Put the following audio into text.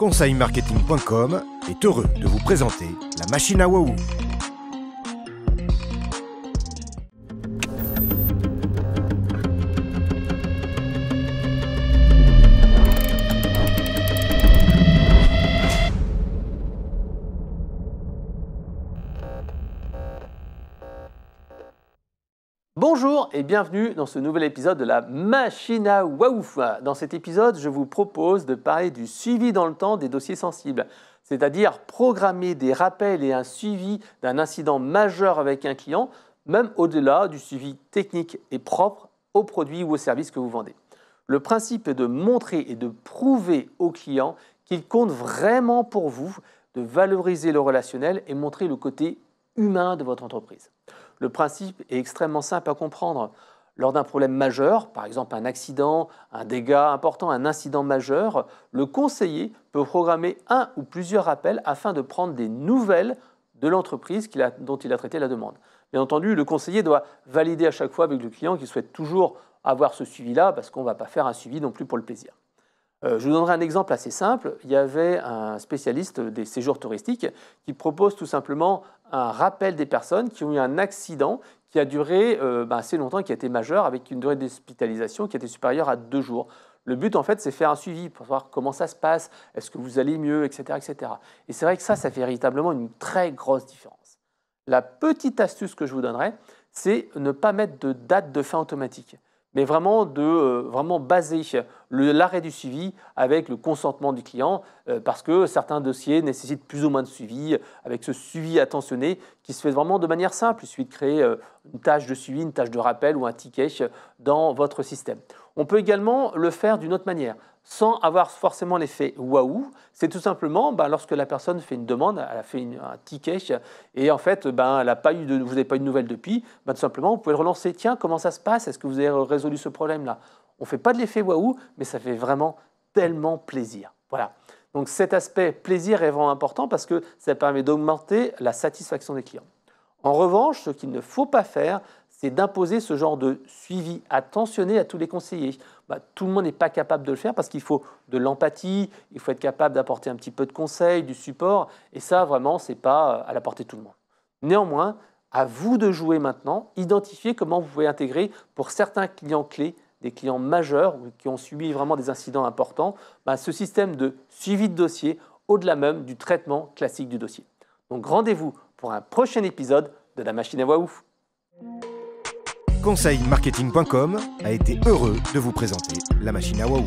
conseilmarketing.com est heureux de vous présenter la machine à Wahoo. Bonjour et bienvenue dans ce nouvel épisode de la machine à Wahoo. Dans cet épisode, je vous propose de parler du suivi dans le temps des dossiers sensibles, c'est-à-dire programmer des rappels et un suivi d'un incident majeur avec un client, même au-delà du suivi technique et propre aux produits ou aux services que vous vendez. Le principe est de montrer et de prouver au client qu'il compte vraiment pour vous, de valoriser le relationnel et montrer le côté humain de votre entreprise. Le principe est extrêmement simple à comprendre. Lors d'un problème majeur, par exemple un accident, un dégât important, un incident majeur, le conseiller peut programmer un ou plusieurs rappels afin de prendre des nouvelles de l'entreprise dont il a traité la demande. Bien entendu, le conseiller doit valider à chaque fois avec le client qui souhaite toujours avoir ce suivi-là parce qu'on ne va pas faire un suivi non plus pour le plaisir. Je vous donnerai un exemple assez simple. Il y avait un spécialiste des séjours touristiques qui propose tout simplement un rappel des personnes qui ont eu un accident qui a duré assez longtemps, qui a été majeur, avec une durée d'hospitalisation qui était supérieure à 2 jours. Le but, en fait, c'est faire un suivi pour voir comment ça se passe, est-ce que vous allez mieux, etc. etc. Et c'est vrai que ça fait véritablement une très grosse différence. La petite astuce que je vous donnerai, c'est ne pas mettre de date de fin automatique, mais vraiment de baser l'arrêt du suivi avec le consentement du client, parce que certains dossiers nécessitent plus ou moins de suivi, avec ce suivi attentionné qui se fait vraiment de manière simple. Il suffit de créer une tâche de suivi, une tâche de rappel ou un ticket dans votre système. On peut également le faire d'une autre manière, sans avoir forcément l'effet waouh. C'est tout simplement lorsque la personne fait une demande, elle a fait un ticket et en fait vous n'avez pas eu de nouvelles depuis, tout simplement vous pouvez le relancer. Tiens, comment ça se passe? Est-ce que vous avez résolu ce problème-là? On ne fait pas de l'effet waouh, mais ça fait vraiment tellement plaisir. Voilà. Donc cet aspect plaisir est vraiment important parce que ça permet d'augmenter la satisfaction des clients. En revanche, ce qu'il ne faut pas faire, c'est d'imposer ce genre de suivi attentionné à tous les conseillers. Tout le monde n'est pas capable de le faire parce qu'il faut de l'empathie, il faut être capable d'apporter un petit peu de conseils, du support, et ça, vraiment, ce n'est pas à la portée de tout le monde. Néanmoins, à vous de jouer maintenant, identifier comment vous pouvez intégrer pour certains clients clés, des clients majeurs ou qui ont subi vraiment des incidents importants, ce système de suivi de dossier au-delà même du traitement classique du dossier. Donc rendez-vous pour un prochain épisode de la machine à Wahoo. Conseilmarketing.com a été heureux de vous présenter la machine à Wahoo.